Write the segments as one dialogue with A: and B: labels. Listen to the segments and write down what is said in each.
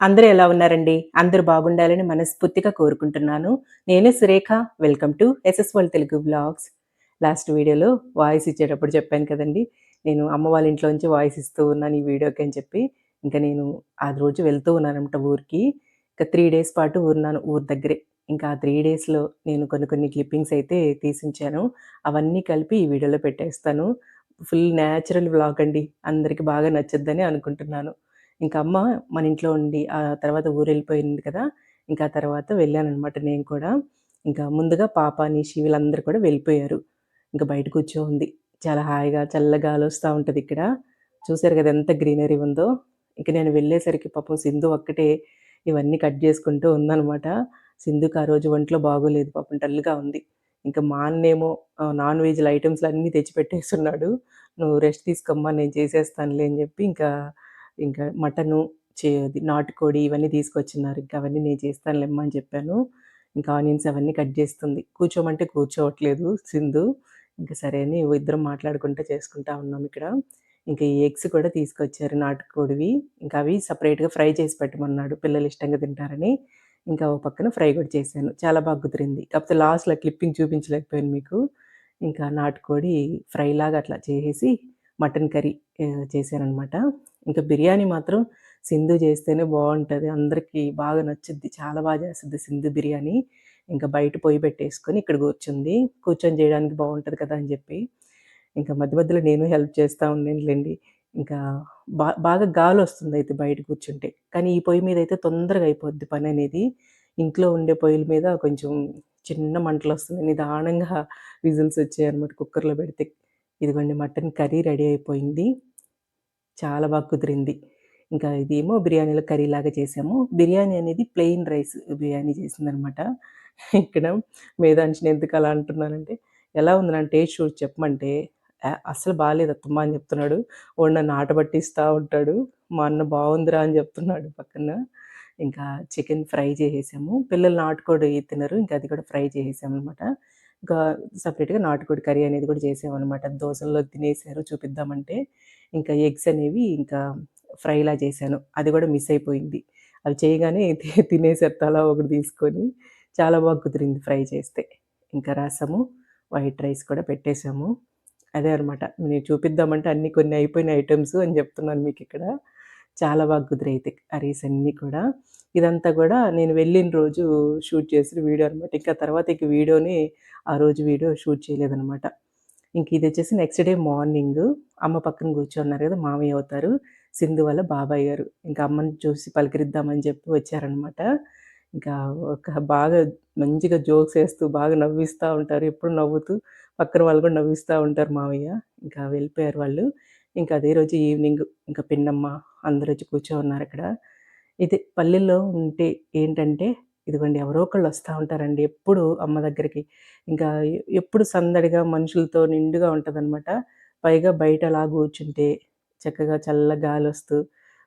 A: అందరూ ఎలా ఉన్నారండి? అందరూ బాగుండాలని మనస్ఫూర్తిగా కోరుకుంటున్నాను. నేను Surekha. Welcome to SS world Telugu vlogs. Last వీడియోలో వాయిస్ ఇచ్చేటప్పుడు చెప్పాను కదండీ! నేను అమ్మ వాళ్ళ ఇంట్లో నుంచి వాయిస్ ఇస్తూ ఉన్నాను ఈ వీడియోకి అని చెప్పి. ఇంక నేను ఆ రోజు వెళ్తూ ఉన్నాననమాట ఊరికి. ఇక 3 డేస్ పాటు ఉన్నాను ఊరు దగ్గరే. ఇంకా ఆ 3 డేస్‌లో నేను కొన్ని క్లిప్పింగ్స్ అయితే తీసించాను. అవన్నీ కలిపి ఈ వీడియోలో పెట్టేస్తాను. ఫుల్ నేచురల్ వ్లాగ్ అండి. అందరికి బాగా నచ్చుద్దని అనుకుంటున్నాను. ఇంక అమ్మ మన ఇంట్లో ఉండి, ఆ తర్వాత ఊరెళ్ళిపోయింది కదా! ఇంకా ఆ తర్వాత వెళ్ళాననమాట నేను కూడా. ఇంకా ముందుగా పాప, నిషి వీళ్ళందరూ కూడా వెళ్ళిపోయారు. ఇంక బయట కూర్చోంది. చాలా హాయిగా చల్ల గాలొస్తా ఉంటదిక్కడ. చూసారు గదా! ఎంత గ్రీనరీ ఉందో. ఇంక నేను వెళ్ళేసరికి పాపం సింధు ఒక్కటే ఇవన్నీ కట్ జేసుకుంటూ ఉందనమాట. సింధుకి ఆ రోజు ఒంట్లో బాగోలేదు పాపం డల్‌గా ఉంది. ఇంక మా అన్నేమో నాన్ వెజ్‌ల ఐటెమ్స్‌లన్నీ తెచ్చిపెట్టేసున్నాడు. "నువ్వు రెస్ట్ తీసుకోమ్మా నేను చేసేస్తానులే" అని జెప్పి ఇంకా మటను, అది నాటుకోడి ఇవన్నీ తీసుకొచ్చున్నారు. ఇంక అవన్నీ నేను చేస్తానులేమ్మా అని చెప్పాను. ఇంకా ఆనియన్స్ అవన్నీ కట్ జేస్తుంది. కూర్చోమంటే కూర్చోవట్లేదు సింధు. ఇంక సరే అని ఇద్దరం మాట్లాడుకుంటా చేసుకుంటా ఉన్నాం ఇక్కడ. ఇంక ఈ ఎగ్స్ కూడా తీసుకొచ్చారు నాటుకోడివి. ఇంకా అవి సెపరేట్‌గా ఫ్రై చేసి పెట్టమన్నాడు. పిల్లలు ఇష్టంగా తింటారని. ఇంకా ఓ పక్కన ఫ్రై కూడా చేశాను. చాలా బాగా కుదిరింది. కాకపోతే లాస్ట్‌లో క్లిప్పింగ్ చూపించలేకపోయాను మీకు. ఇంకా నాటుకోడి ఫ్రైలాగా అట్లా చేసేసి మటన్ కర్రీ చేశాననమాట. ఇంకా బిర్యానీ మాత్రం సింధు చేస్తేనే బావుంటది. అందరికి బాగా నచ్చుద్ది. చాలా చేస్తది సింధు బిర్యానీ. ఇంకా బయట పొయ్యి పెట్టేసుకొని ఇక్కడ కూర్చుంది. కూర్చొని చేయడానికి బావుంటది కదా! అని చెప్పి. ఇంకా మధ్య మధ్యలో నేను హెల్ప్ చేస్తా ఉన్నానులెండి. ఇంకా బాగా గాలొస్తుందయితే బయట కూర్చుంటే. కానీ ఈ పొయ్యి మీదయితే తొందరగా అయిపోద్ది పననేది. ఇంట్లో ఉండే పొయ్యిల మీద కొంచెం చిన్న మంటలొస్తున్నాయి. నిదానంగా విజిల్స్ వచ్చాయన్నమాట కుక్కర్‌లో పెడితే. ఇదిగోండి మటన్ కర్రీ రెడీ అయిపోయింది. చాలా బాగా కుదిరింది. ఇంకా ఇదేమో బిర్యానీలో కర్రీలాగా చేసాము. బిర్యానీ అనేది ప్లెయిన్ రైస్ బిర్యానీ చేసిందనమాట. ఇక్కడ మేధాంషిని ఎందుకలా అంటున్నానంటే, "ఎలా ఉంది నాన్న టేస్ట్ చూసి చెప్పమంటే" అస్సలు బాలేదత్తమ్మా అని చెప్తున్నాడు. వాడు నన్ను ఆట పట్టిస్తా ఉంటాడు. మా అన్న బావుందిరా అని చెప్తున్నాడు పక్కన. ఇంకా చికెన్ ఫ్రై చేసేసాము. పిల్లలు నాటుకోడి తినరు. ఇంకా అది కూడా ఫ్రై చేసేసామనమాట. ఇంకా సెపరేట్‌గా నాటుకోడి కర్రీ అనేది కూడా చేసామనమాట. దోసల్లో తినేసారు చూపిద్దామంటే. ఇంకా ఎగ్స్ అనేవి ఇంకా ఫ్రైలా చేశాను. అది కూడా మిస్ అయిపోయింది. అవి చేయగానే తినేసారు తలా ఒకటి తీసుకొని. చాలా బాగా కుదిరింది ఫ్రై చేస్తే. ఇంకా రసము, వైట్ రైస్ కూడా పెట్టేసాము. అదే అనమాట. నేను చూపిద్దామంటే అన్నీ కొన్ని అయిపోయిన ఐటెమ్స్ అని చెప్తున్నాను మీకిక్కడ. చాలా బాగా కుదిరాయితే కర్రీస్ అన్నీ కూడా. ఇదంతా కూడా నేను వెళ్ళిన రోజు షూట్ చేసిన వీడియో అనమాట. ఇంకా తర్వాత వీడియోని ఆ రోజు వీడియో షూట్ చేయలేదనమాట. ఇంక ఇదొచ్చేసి నెక్స్ట్ డే మార్నింగు అమ్మ పక్కన కూర్చున్నారు కదా! మామయ్య అవుతారు. సింధు వాళ్ళ బాబాయ్ గారు. ఇంకా అమ్మని చూసి పలకరిద్దామని చెప్పి వచ్చారనమాట. ఇంకా బాగా మంచిగా జోక్స్ ఏస్తూ బాగా నవ్విస్తా ఉంటారు. ఎప్పుడు నవ్వుతూ పక్కన వాళ్ళు కూడా నవ్విస్తా ఉంటారు మావయ్య. ఇంకా వెళ్ళిపోయారు వాళ్ళు. ఇంకా అదే రోజు ఈవినింగ్ ఇంకా పిన్నమ్మ అందరొచ్చి కూర్చోనున్నారక్కడ. ఇది పల్లెల్లో ఉంటే ఏంటంటే ఇదిగోండి ఎవరో ఒకళ్ళు వస్తా ఉంటారండి ఎప్పుడు అమ్మ దగ్గరికి. ఇంకా ఎప్పుడు సందడిగా మనుషులతో నిండుగా ఉంటదనమాట. పైగా బయట అలా కూర్చుంటే చక్కగా చల్ల గాలొస్తూ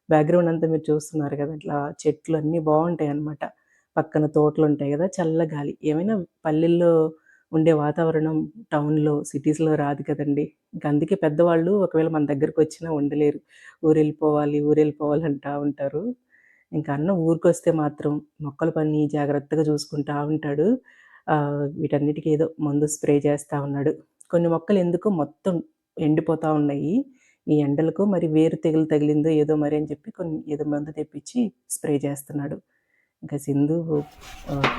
A: బ్యాక్‌గ్రౌండ్ అంతా మీరు చూస్తున్నారు కదా! ఇట్లా చెట్లు అన్నీ బావుంటాయన్నమాట. పక్కన తోటలుంటాయి గదా! చల్ల గాలి. ఏమైనా పల్లెల్లో ఉండే వాతావరణం టౌన్‌లో, సిటీస్‌లో రాదు కదండీ! ఇంక అందుకే పెద్దవాళ్ళు ఒకవేళ మన దగ్గరకొచ్చినా ఉండలేరు. ఊరెళ్ళిపోవాలి అంటా ఉంటారు. ఇంక అన్న ఊరికొస్తే మాత్రం మొక్కల పని జాగ్రత్తగా చూసుకుంటా ఉంటాడు. వీటన్నిటికి ఏదో మందు స్ప్రే చేస్తా ఉన్నాడు. కొన్ని మొక్కలు ఎందుకో మొత్తం ఎండిపోతా ఉన్నాయి. ఈ ఎండలకు మరి వేరు తెగులు తగిలిందో ఏదో మరి అని చెప్పి ఏదో మందు తెప్పించి స్ప్రే చేస్తున్నాడు. ఇంకా సింధు ఆహ్,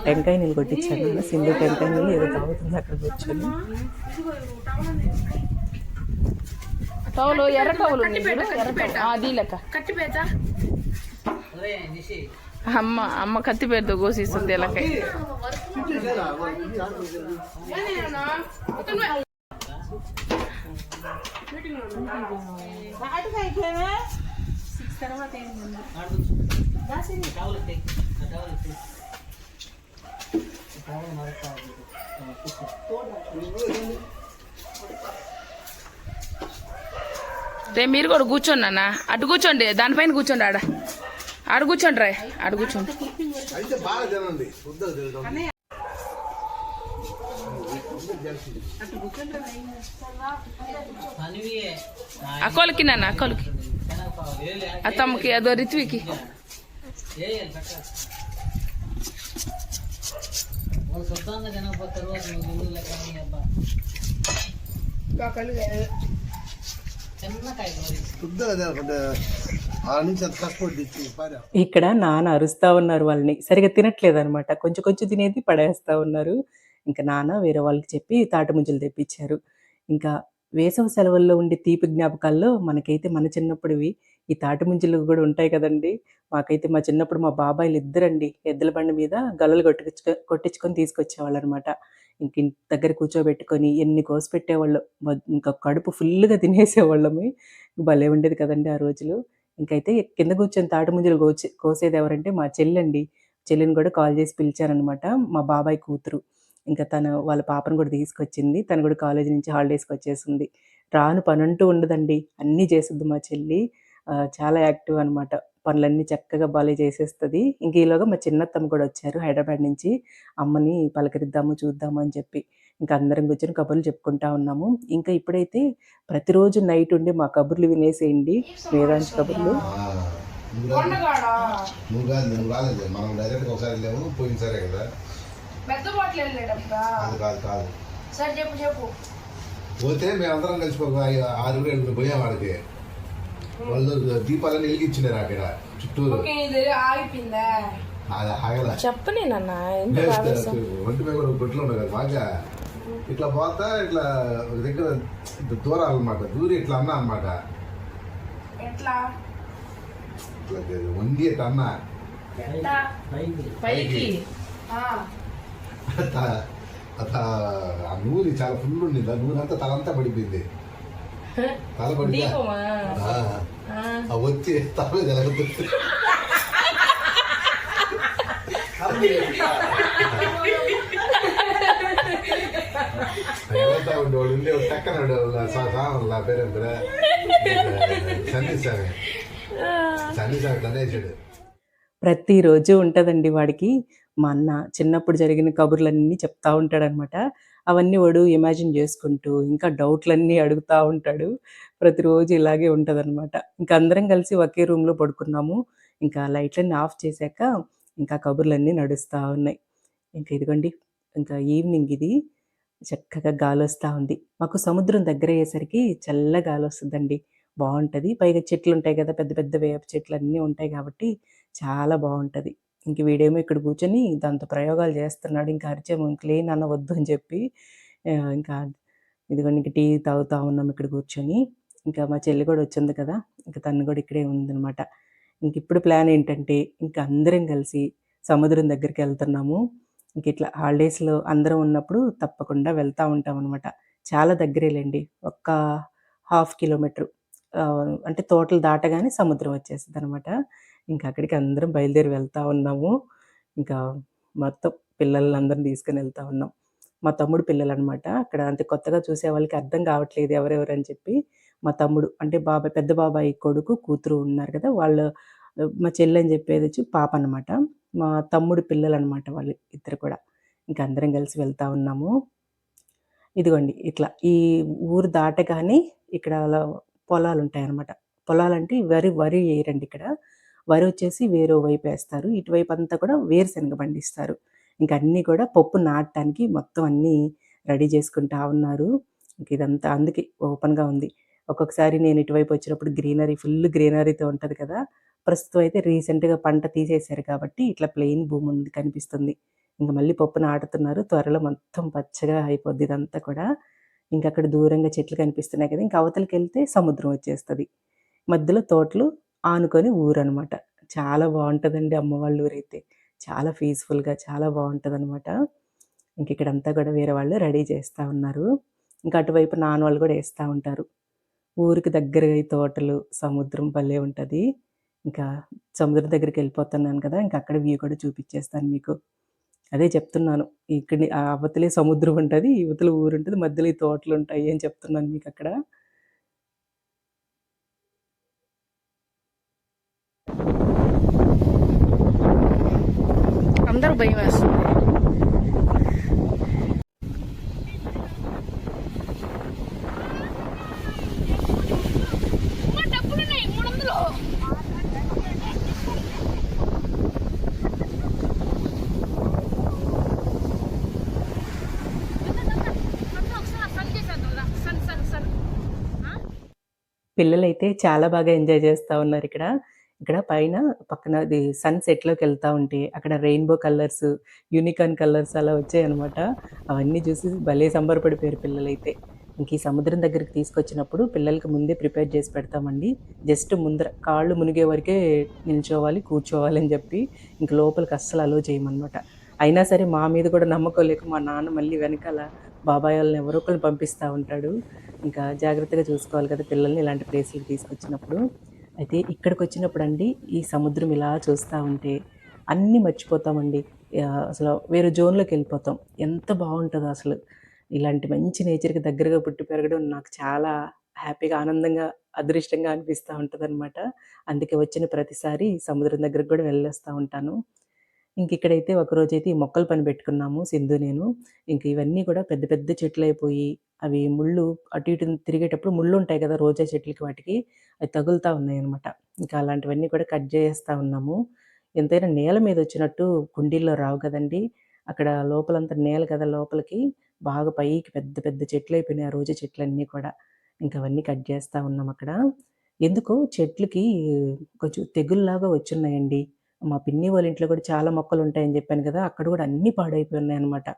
A: టెంకాయ నీళ్ళు కొట్టించాను నాన్న. సింధు టెంకాయ నీళ్ళు ఏదో తాగుతుంది అక్కడ కూర్చొని.
B: టవలు ఎర్ర టవలు ఉంది చూడు, ఎర్ర టవలు అది లెక్క అమ్మ కత్తిపేరుతో కోసిస్తుంది ఎలకాయ. రే మీరు కూడా కూర్చోండి అన్న, అటు కూర్చోండి, దానిపైన కూర్చోండి, ఆడ కూర్చోండి రా, ఆడ కూర్చోండి. అక్కోలకి నాన్న, అక్కోలకి అత్తమ్మకి అదో రిత్వికి
A: ఇక్కడ నాన్న అరుస్తా ఉన్నారు వాళ్ళని. సరిగ్గా తినట్లేదనమాట. కొంచెం కొంచెం తినేది పడేస్తా ఉన్నారు. ఇంకా నాన్న వేరే వాళ్ళకి చెప్పి తాటి ముంజలు తెప్పిచ్చారు. ఇంకా వేసవి సెలవుల్లో ఉండే తీపి జ్ఞాపకాల్లో మనకైతే మన చిన్నప్పుడివి ఈ తాటి ముంజలు గూడా ఉంటాయి కదండీ! మాకైతే మా చిన్నప్పుడు మా బాబాయిలిద్దరండి ఎద్దుల బండి మీద గల్లలు కొట్టించుకొని తీసుకొచ్చేవాళ్ళనమాట. ఇంక ఇంటి దగ్గర కూర్చోబెట్టుకొని ఎన్ని కోసి పెట్టేవాళ్ళో. ఇంకా కడుపు ఫుల్లుగా తినేసేవాళ్ళమి. భలే ఉండేది కదండీ ఆ రోజులు. ఇంకైతే కింద కూర్చొని తాటి ముంజలు కోసేదెవరంటే మా చెల్లండి. చెల్లిని గూడా కాల్ జేసి పిలిచాననమాట. మా బాబాయ్ కూతురు. ఇంక తను వాళ్ళ పాపను గూడా తీసుకొచ్చింది. తను గూడా కాలేజీ నుంచి హాలిడేస్‌కొచ్చేసింది. రాను పనంటూ ఉండదండి. అన్నీ చేసిద్ది మా చెల్లి. చాలా యాక్టివ్ అనమాట. పనులన్నీ చక్కగా భలే చేసేస్తది. ఇంక ఈలోగా మా చిన్నత్తమ్మ గూడా వచ్చారు హైదరాబాద్ నుంచి. అమ్మని పలకరిద్దాము, చూద్దాము అని చెప్పి. ఇంక అందరం కూర్చొని కబుర్లు చెప్పుకుంటా ఉన్నాము. ఇంకా ఇప్పుడైతే ప్రతిరోజు నైట్ ఉండి మా కబుర్లు వినేసేయండి. వేదాంశ్ కబుర్లు.
C: నువ్వు కాదు నువ్వు రాలేదు మనం డైరెక్ట్గా ఒకసారి వెళ్ళాము పోయినసారే కదా
B: పెద్ద బాటిల్ వెళ్ళాడబ్బా
C: అది కాదు కాదు
B: సరే చెప్పు
C: పోతే మేమందరం కలిసిపోయి 6-7 పోయాం వాడికి వాళ్ళు దీపాలన్నీ వెలిగించినారు అక్కడ చుట్టూరు
B: ఆగిపోయిందా
C: అది ఆగల
B: చెప్పనేనన్నా
C: ఒంటి మీద కూడా గొట్లు ఉన్నాయి కదా బాగా ఇట్లా పోతా ఇట్లా ఒక దగ్గర దూరాలు అనమాట దూరి ఇట్లా అన్నా అనమాట
B: ఎట్లా
C: ఇట్లా వండి ఇట్లా అన్నా
B: పైకి
C: ఆ నూనె చాలా ఫుల్ ఉంది ఆ నూనె అంతా తలంతా పడిపోయింది తల పడి వచ్చి తల మీద ఎలాగొద్దు ఉండేవాడు ఉండే టక్కన నా పేరు సన్నిసామి సన్నిసామి తనేసాడు.
A: ప్రతిరోజు ఉంటదండి వాడికి. మా అన్న చిన్నప్పుడు జరిగిన కబుర్లన్నీ చెప్తా ఉంటాడనమాట. అవన్నీ వాడు ఇమాజిన్ జేసుకుంటూ, ఇంకా డౌట్‌లన్నీ అడుగుతా ఉంటాడు. ప్రతిరోజు ఇలాగే ఉంటదనమాట. ఇంక అందరం కలిసి ఒకే రూమ్‌లో పడుకున్నాము. ఇంకా లైట్‌లన్నీ ఆఫ్ చేశాక, ఇంకా కబుర్లన్నీ నడుస్తా ఉన్నాయి. ఇంక ఇదిగోండి, ఇంకా ఈవినింగ్ ఇది. చక్కగా గాలొస్తా ఉంది. మాకు సముద్రం దగ్గరయ్యేసరికి చల్ల గాలొస్తదండి. బావుంటది. పైగా చెట్లుంటాయి గదా! పెద్ద పెద్ద వేప చెట్లన్నీ ఉంటాయి గాబట్టి చాలా బావుంటది. ఇంక వీడేమో ఇక్కడ కూర్చొని దాంతో ప్రయోగాలు చేస్తున్నాడు. ఇంకా అరిచాము ఇంకలే నాన్న వద్దు అని చెప్పి. ఇంకా ఇదిగోండి ఇంక టీ తాగుతా ఉన్నాం ఇక్కడ కూర్చొని. ఇంకా మా చెల్లి గూడా వచ్చింది కదా! ఇంక తను గూడా ఇక్కడే ఉందనమాట. ఇంకిప్పుడు ప్లాన్ ఏంటంటే, ఇంక అందరం కలిసి సముద్రం దగ్గరికెళ్తున్నాము. ఇంకిట్లా హాలిడేస్‌లో అందరం ఉన్నప్పుడు తప్పకుండా వెళ్తా ఉంటామనమాట. చాలా దగ్గరేలెండి. ఒక్క హాఫ్ కిలోమీటరు. అంటే తోటలు దాటగానే సముద్రం వచ్చేస్తదనమాట. ఇంక అక్కడికి అందరం బయలుదేరి వెళ్తా ఉన్నాము. ఇంకా మొత్తం పిల్లలందరిని తీసుకొని వెళ్తా ఉన్నాం. మా తమ్ముడు పిల్లలనమాట. అక్కడ అంటే కొత్తగా చూసే వాళ్ళకి అర్థం కావట్లేదు ఎవరెవరని చెప్పి. మా తమ్ముడు అంటే బాబాయ్ పెద్ద బాబాయి కొడుకు, కూతురు ఉన్నారు కదా! వాళ్ళు మా చెల్లని చెప్పేదొచ్చి పాప అనమాట. మా తమ్ముడు పిల్లలనమాట వాళ్ళు ఇద్దరు కూడా. ఇంక అందరం కలిసి వెళ్తా ఉన్నాము. ఇదిగోండి ఇట్లా ఈ ఊరు దాటగానే ఇక్కడ అలా పొలాలుంటాయనమాట. పొలాలంటే వరి ఎయరండి ఇక్కడ. వరి వచ్చేసి వేరే వైపేస్తారు. ఇటువైపంతా కూడా వేరుశనగ పండిస్తారు. ఇంక అన్నీ కూడా పప్పు నాటటానికి మొత్తం అన్నీ రెడీ చేసుకుంటా ఉన్నారు. ఇంక ఇదంతా అందుకే ఓపెన్‌గా ఉంది. ఒక్కొక్కసారి నేను ఇటువైపు వచ్చినప్పుడు ఫుల్ గ్రీనరీతో ఉంటది కదా! ప్రస్తుతం అయితే రీసెంట్‌గా పంట తీసేశారు కాబట్టి ఇట్లా ప్లెయిన్ భూముంది కనిపిస్తుంది. ఇంక మళ్ళీ పప్పు నాటుతున్నారు. త్వరలో మొత్తం పచ్చగా అయిపోద్ది ఇదంతా కూడా. ఇంకక్కడ దూరంగా చెట్లు కనిపిస్తున్నాయి కదా! ఇంక అవతలకెళ్తే సముద్రం వచ్చేస్తది. మధ్యలో తోటలు ఆనుకొని ఊరనమాట. చాలా బావుంటదండి అమ్మ వాళ్ళ ఊరైతే. చాలా పీస్‌ఫుల్‌గా చాలా బావుంటదనమాట. ఇంకిక్కడంతా కూడా వేరే వాళ్ళు రెడీ చేస్తా ఉన్నారు. ఇంకా అటువైపు నాన్న వాళ్ళు కూడా ఏస్తా ఉంటారు. ఊరికి దగ్గరగా ఈ తోటలు, సముద్రం భలే ఉంటది. ఇంకా సముద్రం దగ్గరికెళ్ళిపోతున్నాను కదా! ఇంక అక్కడ వ్యూ కూడా చూపిచ్చేస్తాను మీకు. అదే చెప్తున్నాను. ఇక్కడి అవతలే సముద్రం ఉంటది. ఇవతల ఊరుంటది. మధ్యలో ఈ తోటలుంటాయి అని చెప్తున్నాను మీకక్కడ.
B: అందరూ భయం వేస్తుంది డబ్బులున్నాయి 300
A: పిల్లలైతే చాలా బాగా ఎంజాయ్ చేస్తా ఉన్నారిక్కడ. ఇక్కడ పైన పక్కన అది సన్ సెట్‌లోకెళ్తా ఉంటే, అక్కడ రెయిన్‌బో కలర్స్, యూనికార్న్ కలర్స్ అలా వచ్చాయనమాట. అవన్నీ చూసి భలే సంబరపడిపోయారు పిల్లలైతే. ఇంక ఈ సముద్రం దగ్గరికి తీసుకొచ్చినప్పుడు పిల్లలకి ముందే ప్రిపేర్ చేసి పెడతామండి. జస్ట్ ముందర కాళ్ళు మునిగే వరకే నిల్చోవాలి, కూర్చోవాలి అని జెప్పి, ఇంక లోపలికి అస్సలు అలో చేయమనమాట. అయినా సరే మా మీద కూడా నమ్మకం లేక మా నాన్న మళ్ళీ వెనకాల బాబాయ్ వాళ్ళని ఎవరో ఒకళ్ళని పంపిస్తా ఉంటాడు. ఇంకా జాగ్రత్తగా చూసుకోవాలి కదా పిల్లల్ని ఇలాంటి ప్లేస్‌లకి తీసుకొచ్చినప్పుడు. అయితే ఇక్కడికొచ్చినప్పుడండి, ఈ సముద్రం ఇలా చూస్తా ఉంటే అన్నీ మర్చిపోతామండి. అసలు వేరే జోన్‌లోకెళ్ళిపోతాం. ఎంత బావుంటదో అసలు. ఇలాంటి మంచి నేచర్‌కి దగ్గరగా పుట్టి పెరగడం నాకు చాలా హ్యాపీగా, ఆనందంగా, అదృష్టంగా అనిపిస్తా ఉంటదనమాట. అందుకే వచ్చిన ప్రతిసారి సముద్రం దగ్గరకి గూడా వెళ్ళొస్తా ఉంటాను. ఇంకిక్కడైతే ఒకరోజైతే ఈ మొక్కల పని పెట్టుకున్నాము సింధు నేను. ఇంక ఇవన్నీ కూడా పెద్ద పెద్ద చెట్లయిపోయి, అవి ముళ్ళు అటు ఇటు తిరిగేటప్పుడు ముళ్ళుంటాయి గదా! రోజా చెట్లకి వాటికి, అవి తగులుతా ఉన్నాయనమాట. ఇంకా అలాంటివన్నీ కూడా కట్ జేసేస్తా ఉన్నాము. ఎంతైనా నేల మీదొచ్చినట్టు కుండీల్లో రావు గదండీ! అక్కడ లోపలంతా నేల కదా లోపలికి, బాగా పైకి పెద్ద పెద్ద చెట్లయిపోయినాయి ఆ రోజా చెట్లన్నీ కూడా. ఇంక అవన్నీ కట్ జేస్తా ఉన్నామక్కడ. ఎందుకో చెట్లకి కొంచెం తెగుల్లాగా వచ్చున్నాయండి. మా పిన్ని వాళ్ళ ఇంట్లో కూడా చాలా మొక్కలుంటాయని జెప్పాను గదా! అక్కడ గూడా అన్నీ పాడైపోయున్నాయనమాట.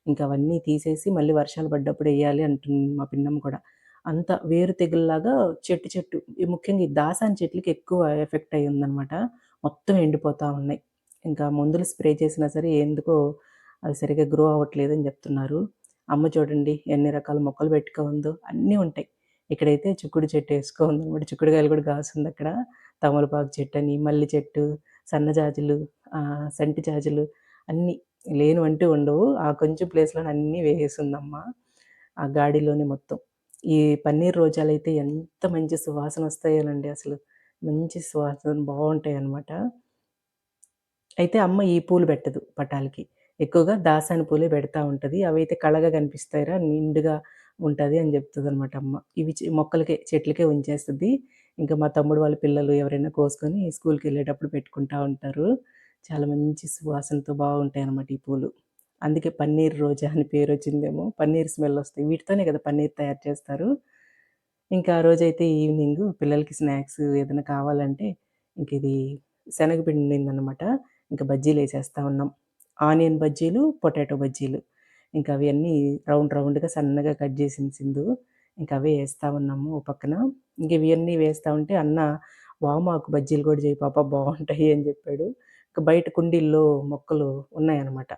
A: ఇంక అవన్నీ తీసేసి మళ్ళీ వర్షాలు పడ్డప్పుడు ఎయ్యాలి అంటుంది మా పిన్నమ్మ కూడా. అంత వేరు తెగుల్లాగా చెట్టు ఈ ముఖ్యంగా ఈ దాసాని చెట్లకి ఎక్కువ ఎఫెక్ట్ అయ్యిందనమాట. మొత్తం ఎండిపోతా ఉన్నాయి. ఇంకా మందులు స్ప్రే చేసినా సరే ఎందుకో అవి సరిగ్గా గ్రో అవ్వట్లేదని జెప్తున్నారు. అమ్మ చూడండి ఎన్ని రకాల మొక్కలు పెట్టుకుందో అన్నీ ఉంటాయి. ఇక్కడైతే చిక్కుడు చెట్టు ఏసుకోందనమాట. చిక్కుడుగాయలు గూడా కాసిందక్కడ. తమలపాకు చెట్టని, మల్లి చెట్టు, సన్నజాజులు, సంటి జాజులు అన్నీ లేనివంటూ ఉండవు. ఆ కొంచెం ప్లేస్‌లోనే అన్నీ వేసేసుందమ్మ. ఆ గాడిలోనే మొత్తం. ఈ పన్నీర్ రోజాలైతే ఎంత మంచి సువాసనొస్తాయోనండి అసలు. మంచి సువాసన బావుంటాయనమాట. అయితే అమ్మ ఈ పూలు పెట్టదు పటాలకి. ఎక్కువగా దాసాని పూలే పెడతా ఉంటది. అవైతే కళగా కనిపిస్తాయిరా, నిండుగా ఉంటది అని జెప్తదనమాట అమ్మ. ఇవి మొక్కలకే, చెట్లకే ఉంచేస్తది. ఇంకా మా తమ్ముడు వాళ్ళ పిల్లలు ఎవరైనా కోసుకొని స్కూలుకెళ్ళేటప్పుడు పెట్టుకుంటా ఉంటారు. చాలా మంచి సువాసనతో బావుంటాయనమాట ఈ పూలు. అందుకే పన్నీర్ రోజా అని పేరొచ్చిందేమో. పన్నీర్ స్మెల్లొస్తాయి. వీటితోనే గదా పన్నీర్ తయారు చేస్తారు. ఇంకా ఆ రోజైతే ఈవినింగు పిల్లలకి స్నాక్స్ ఏదైనా కావాలంటే ఇంకిది శనగపిండి ఉండిందనమాట. ఇంక బజ్జీలేసేస్తా ఉన్నాం. ఆనియన్ బజ్జీలు, పొటాటో బజ్జీలు. ఇంక అవి అన్నీ రౌండ్ రౌండ్‌గా సన్నగా కట్ జేసింది సింధు. ఇంక అవే ఏస్తా ఉన్నాము ఓ పక్కన. ఇంక ఇవన్నీ వేస్తా ఉంటే అన్న వామాకు బజ్జీలు గూడా చెయ్యి పాప బావుంటాయి అని జెప్పాడు. ఇంక బయట కుండీల్లో మొక్కలు ఉన్నాయనమాట.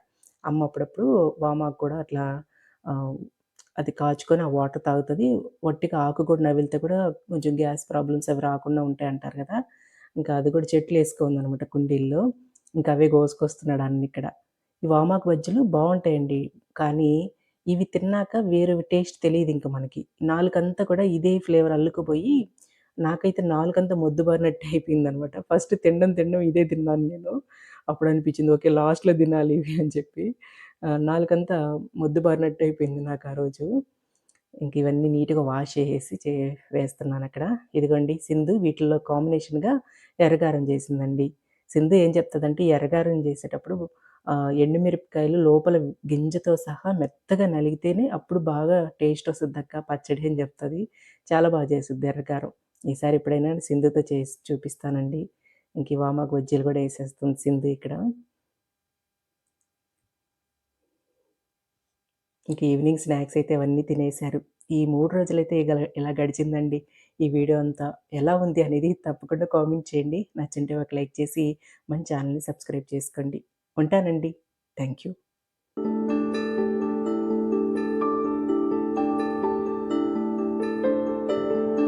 A: అమ్మ అప్పుడప్పుడు వామాకు కూడా అట్లా ఆహ్, అది కాచుకొని ఆ వాటర్ తాగుతది. వట్టిగా ఆకు కూడా నమిలితే కూడా కొంచెం గ్యాస్ ప్రాబ్లమ్స్ అవి రాకుండా ఉంటాయంటారు గదా! ఇంకా అది కూడా చెట్లేసుకుందనమాట కుండీల్లో. ఇంకా అవే కోసుకొస్తున్నాడు అన్నిక్కడ. ఈ వామాకు బజ్జీలు బావుంటాయండి. కానీ ఇవి తిన్నాక వేరే టేస్ట్ తెలీదింక మనకి. నాలుకంతా కూడా ఇదే ఫ్లేవర్ అల్లుకుపోయి నాకైతే నాలుకంతా మొద్దుబారినట్టు అయిపోయిందనమాట. ఫస్ట్ తినడం తినడం ఇదే తిన్నాను నేను. అప్పుడనిపించింది ఓకే. లాస్ట్‌లో తినాలి ఇవి అని చెప్పి. నాలుకంతా మొద్దుబారినట్టు అయిపోయింది నాకు ఆ రోజు. ఇంక ఇవన్నీ నీట్‌గా వాష్ చేసేసి వేస్తున్నానక్కడ. ఇదిగోండి సింధు వీటిల్లో కాంబినేషన్‌గా ఎర్రగారం చేసిందండి. సింధు ఏం చెప్తదంటే ఈ ఎర్రగారం చేసేటప్పుడు ఎండుమిరపకాయలు లోపల గింజతో సహా మెత్తగా నలిగితేనే అప్పుడు బాగా టేస్ట్ వస్తదక్క పచ్చడి అని చెప్తది. చాలా చేసిద్ది ఎర్రగారం. ఈసారి ఎప్పుడైనా సింధుతో చేసి చూపిస్తానండి. ఇంక ఈ వామాకు బజ్జీలు కూడా ఏసేస్తుంది సింధు ఇక్కడ. ఇంక ఈవినింగ్ స్నాక్స్ అయితే అవన్నీ తినేశారు. ఈ 3 రోజులైతే ఇలా గడిచిందండి. ఈ వీడియో అంతా. ఎలా ఉంది అనేది తప్పకుండా కామెంట్ చేయండి. నచ్చుంటే ఒక లైక్ చేసి మన ఛానెల్‌ని సబ్స్క్రైబ్ చేసుకోండి. ఉంటానండి. Thank you.